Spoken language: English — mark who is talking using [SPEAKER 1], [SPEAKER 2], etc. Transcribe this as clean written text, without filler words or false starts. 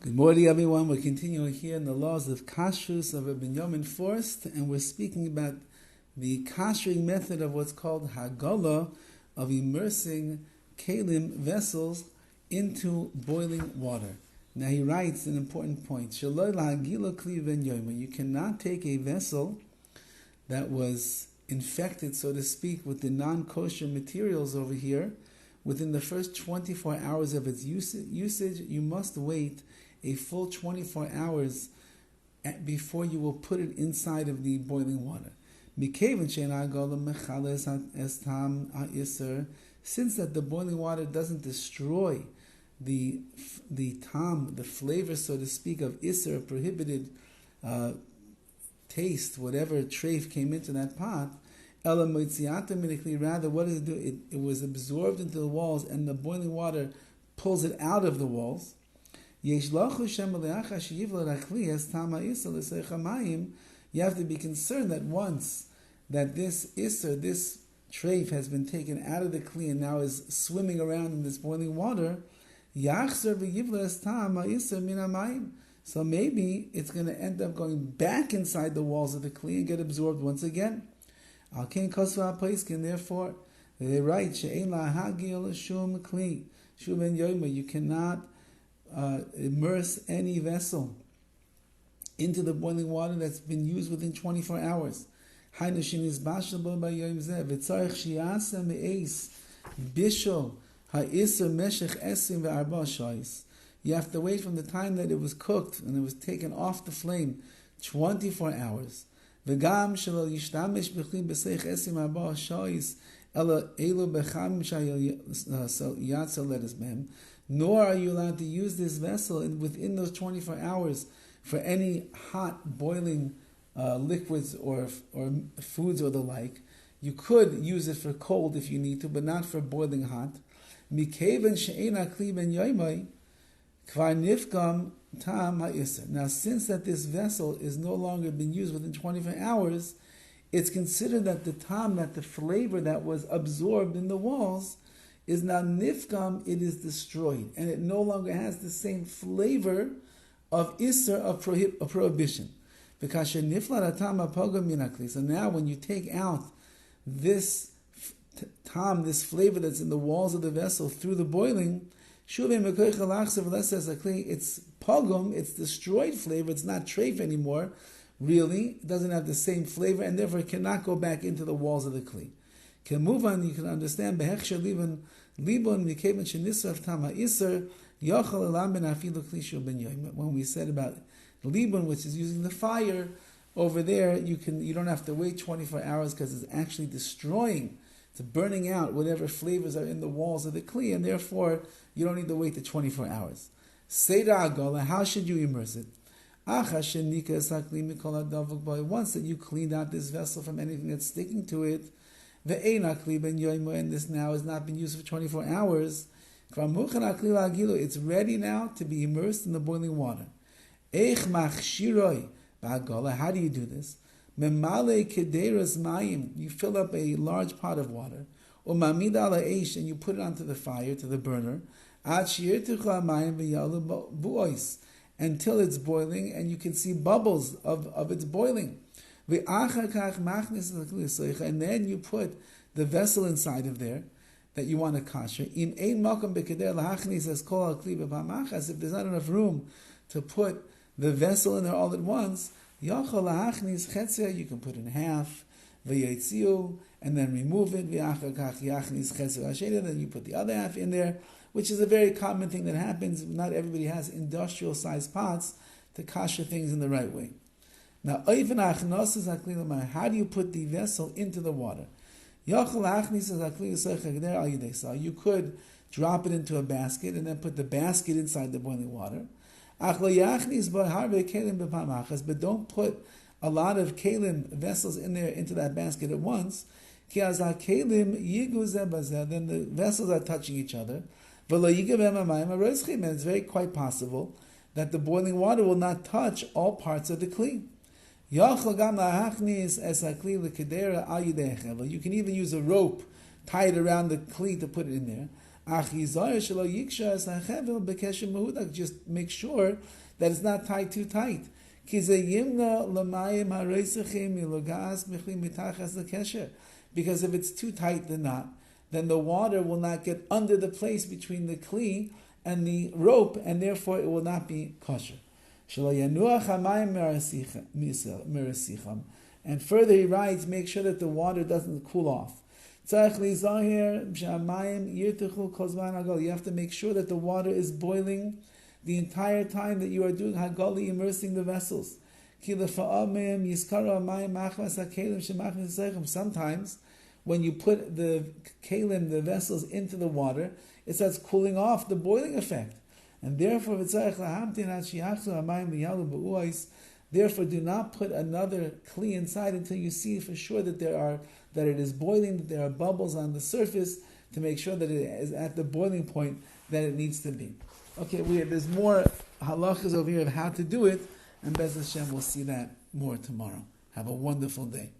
[SPEAKER 1] Good morning, everyone. We're continuing here in the laws of KASHRUS of Rabbi Yomin Forst, and we're speaking about the kashering method of what's called Hagalah, of immersing kalim vessels into boiling water. Now he writes an important point. Shaloi lahagila kli ben yomer. You cannot take a vessel that was infected, so to speak, with the non-kosher materials over here. Within the first 24 hours of its usage, you must wait a full 24 hours before you will put it inside of the boiling water. Since that the boiling water doesn't destroy the flavor, so to speak, of isser, prohibited taste, whatever treif came into that pot, rather, what does it do? It was absorbed into the walls, and the boiling water pulls it out of the walls. You have to be concerned that once that this isser, this treif, has been taken out of the kli and now is swimming around in this boiling water, so maybe it's going to end up going back inside the walls of the kli and get absorbed once again. Therefore, they write, you cannot immerse any vessel into the boiling water that's been used within 24 hours. You have to wait from the time that it was cooked and it was taken off the flame 24 hours. Nor are you allowed to use this vessel within those 24 hours for any hot boiling liquids or foods or the like. You could use it for cold if you need to, but not for boiling hot. Now, since that this vessel is no longer being used within 24 hours, it's considered that the flavor that was absorbed in the walls is now nifkam, it is destroyed, and it no longer has the same flavor of isser, of prohibition. Because so now when you take out this this flavor that's in the walls of the vessel through the boiling, it's pogum, it's destroyed flavor, it's not treif anymore, really, it doesn't have the same flavor, and therefore it cannot go back into the walls of the kli. Can move on, you can understand when we said about libun, which is using the fire over there, you don't have to wait 24 hours because it's actually destroying, it's burning out whatever flavors are in the walls of the kli, and therefore you don't need to wait the 24 hours. Seder Hagalah, how should you immerse it? Once that you cleaned out this vessel from anything that's sticking to it, and this now has not been used for 24 hours, it's ready now to be immersed in the boiling water. How do you do this? You fill up a large pot of water, and you put it onto the fire, to the burner, until it's boiling, and you can see bubbles of its boiling. And then you put the vessel inside of there that you want to kasher. If there's not enough room to put the vessel in there all at once, you can put in half, and then remove it. Then you put the other half in there, which is a very common thing that happens. Not everybody has industrial-sized pots to kasher things in the right way. Now, how do you put the vessel into the water? You could drop it into a basket and then put the basket inside the boiling water. But don't put a lot of kalim vessels in there into that basket at once. Then the vessels are touching each other. And it's very quite possible that the boiling water will not touch all parts of the kli. You can even use a rope, tie it around the kli to put it in there. Just make sure that it's not tied too tight. Because if it's too tight, then the water will not get under the place between the kli and the rope, and therefore it will not be kosher. And further he writes, make sure that the water doesn't cool off. You have to make sure that the water is boiling the entire time that you are doing Hagalah, immersing the vessels. Sometimes, when you put the kalim, the vessels, into the water, it starts cooling off, the boiling effect. And therefore, do not put another kli inside until you see for sure that it is boiling, that there are bubbles on the surface, to make sure that it is at the boiling point that it needs to be. Okay, there's more halachas over here of how to do it, and Bez Hashem, we'll see that more tomorrow. Have a wonderful day.